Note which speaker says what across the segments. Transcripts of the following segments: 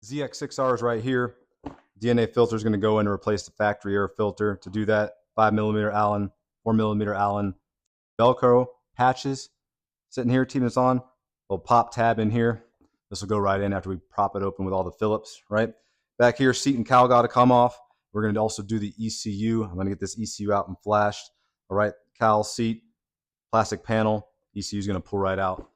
Speaker 1: ZX6R is right here. DNA filter is going to go in and replace the factory air filter. To do that, 5mm Allen, 4mm Allen, Velcro patches sitting here, keeping this on. Little pop tab in here. This will go right in after we prop it open with all the Phillips, right? Back here, seat and cowl got to come off. We're going to also do the ECU. I'm going to get this ECU out and flashed. All right, cowl, seat, plastic panel. ECU is going to pull right out.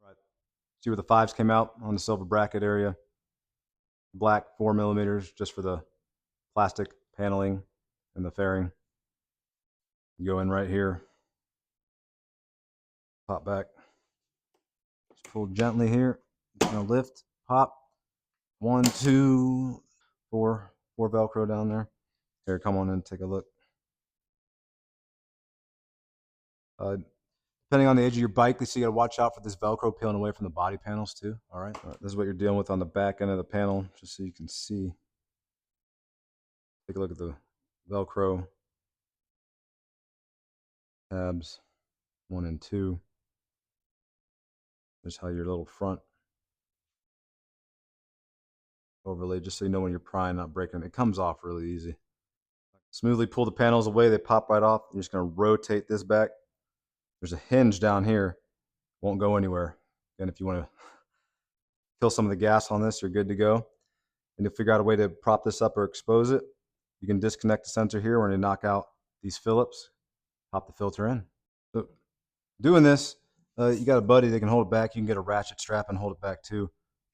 Speaker 1: Right. See where the fives came out on the silver bracket area. Black 4mm just for the plastic paneling and the fairing. You go in right here, pop back, just pull gently here. It's gonna lift, pop. 1, 2, 4 Velcro down there. Here, come on in, take a look. Depending on the age of your bike, so you gotta watch out for this Velcro peeling away from the body panels too. All right, this is what you're dealing with on the back end of the panel, just so you can see. Take a look at the Velcro tabs, 1 and 2. There's how your little front overlay, just so you know when you're prying, not breaking them. It comes off really easy. Smoothly pull the panels away, they pop right off. You're just gonna rotate this back. There's a hinge down here, won't go anywhere. And if you wanna kill some of the gas on this, you're good to go. And to figure out a way to prop this up or expose it, you can disconnect the sensor here. We're gonna knock out these Phillips, pop the filter in. So doing this, you got a buddy that can hold it back. You can get a ratchet strap and hold it back too.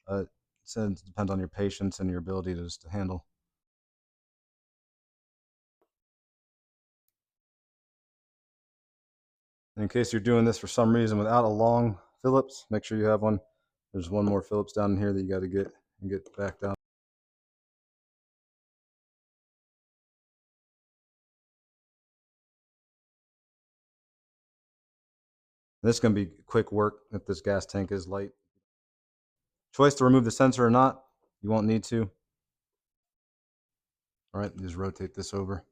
Speaker 1: It depends on your patience and your ability to just handle. In case you're doing this for some reason without a long Phillips, make sure you have one. There's one more Phillips down here that you got to get back down. This is going to be quick work if this gas tank is light. Choice to remove the sensor or not. You won't need to. All right, just rotate this over.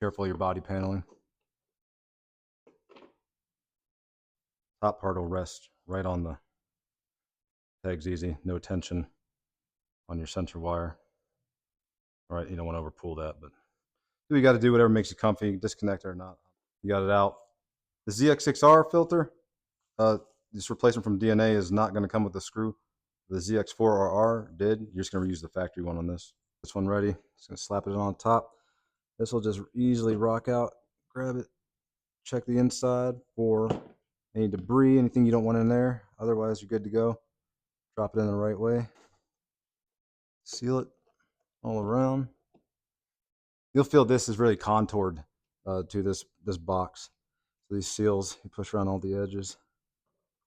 Speaker 1: Careful of your body paneling. Top part will rest right on the pegs, easy, no tension on your sensor wire. All right, you don't want to overpull that, but you got to do whatever makes you comfy, disconnect it or not. You got it out. The ZX6R filter, this replacement from DNA is not going to come with a screw. The ZX4RR did. You're just going to reuse the factory one on this. This one ready. Just going to slap it on top. This will just easily rock out. Grab it. Check the inside for any debris, anything you don't want in there. Otherwise, you're good to go. Drop it in the right way. Seal it all around. You'll feel this is really contoured to this box. So these seals, you push around all the edges.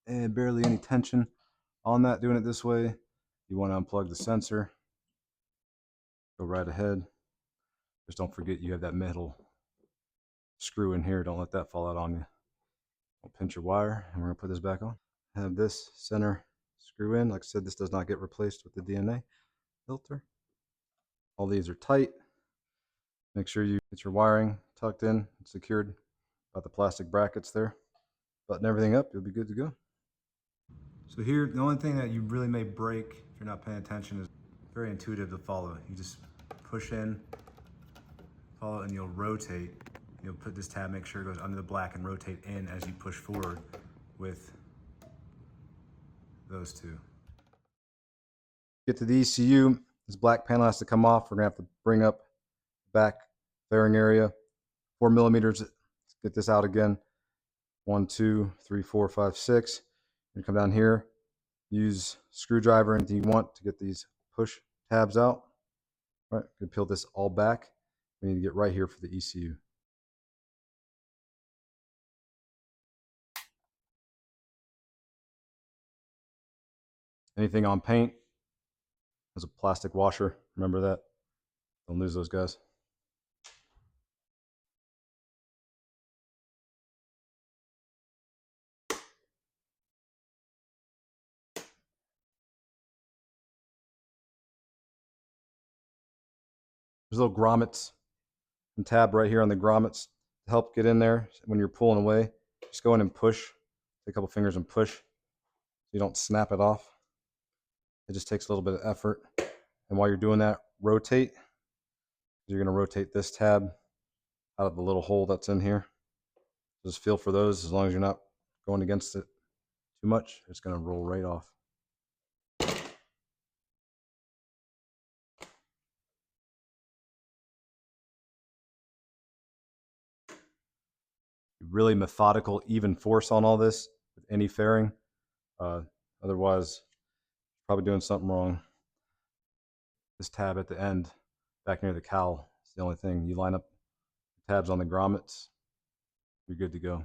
Speaker 1: And barely any tension on that. Doing it this way, you want to unplug the sensor. Go right ahead. Just don't forget you have that metal screw in here. Don't let that fall out on you. I'll pinch your wire, and we're going to put this back on. Have this center screw in. Like I said, this does not get replaced with the DNA filter. All these are tight. Make sure you get your wiring tucked in, secured by the plastic brackets there. Button everything up, you'll be good to go. So here, the only thing that you really may break if you're not paying attention is very intuitive to follow. You just push in, follow, and you'll rotate. You'll put this tab, make sure it goes under the black, and rotate in as you push forward with those two. Get to the ECU, this black panel has to come off. We're gonna have to bring up the back fairing area, 4mm. Let's get this out again. 1, 2, 3, 4, 5, 6. You come down here, use screwdriver, anything you want to get these push tabs out. All right, you can peel this all back. We need to get right here for the ECU. Anything on paint, there's a plastic washer. Remember that. Don't lose those guys. There's little grommets and tab right here on the grommets to help get in there when you're pulling away. Just go in and push. Take a couple fingers and push so you don't snap it off. It just takes a little bit of effort. And while you're doing that, rotate. You're going to rotate this tab out of the little hole that's in here. Just feel for those. As long as you're not going against it too much, it's going to roll right off. Really methodical, even force on all this with any fairing. Otherwise, probably doing something wrong. This tab at the end, back near the cowl, is the only thing. You line up the tabs on the grommets, you're good to go.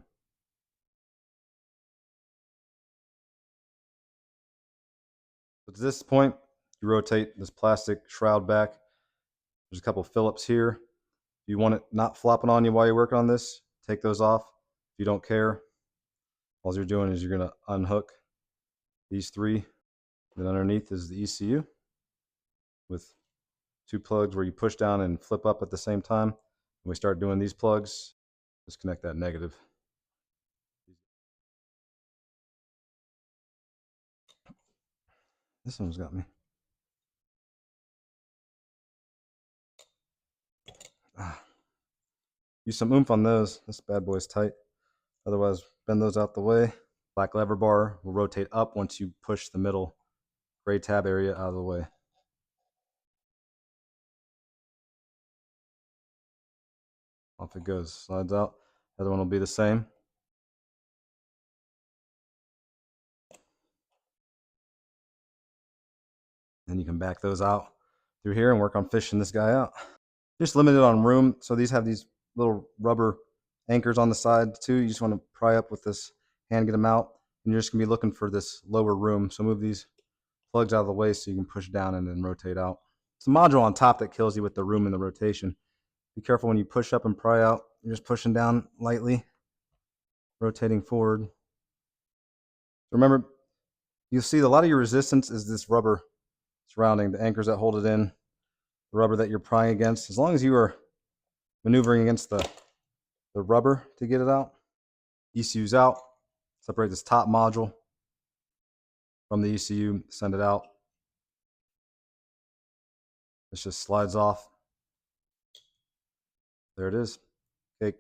Speaker 1: At this point, you rotate this plastic shroud back. There's a couple Phillips here. If you want it not flopping on you while you're working on this, take those off. If you don't care, all you're doing is you're going to unhook these three. Then underneath is the ECU with two plugs where you push down and flip up at the same time. When we start doing these plugs, disconnect that negative. This one's got me. Use some oomph on those. This bad boy's tight. Otherwise, bend those out the way. Black lever bar will rotate up once you push the middle gray tab area out of the way. Off it goes. Slides out. The other one will be the same. Then you can back those out through here and work on fishing this guy out. Just limited on room. So these have these little rubber anchors on the side too. You just want to pry up with this hand, get them out. And you're just gonna be looking for this lower room. So move these plugs out of the way so you can push down and then rotate out. It's the module on top that kills you with the room and the rotation. Be careful when you push up and pry out. You're just pushing down lightly, rotating forward. Remember, you'll see a lot of your resistance is this rubber surrounding the anchors that hold it in, the rubber that you're prying against. As long as you are maneuvering against the rubber to get it out. ECU's out. Separate this top module from the ECU, send it out. This just slides off. There it is. Okay.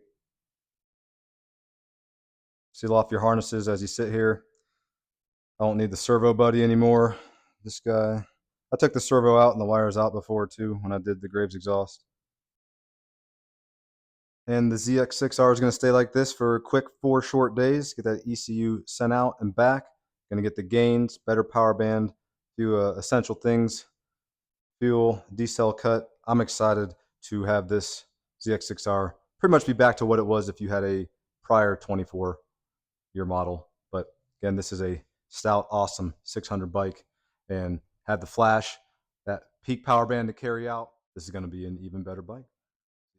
Speaker 1: Seal off your harnesses as you sit here. I don't need the servo buddy anymore. This guy, I took the servo out and the wires out before too when I did the Graves exhaust. And the ZX6R is going to stay like this for a quick 4 short days. Get that ECU sent out and back. Going to get the gains, better power band, few essential things, fuel, decel cut. I'm excited to have this ZX6R pretty much be back to what it was if you had a prior 24-year model. But again, this is a stout, awesome 600 bike and had the flash, that peak power band to carry out. This is going to be an even better bike.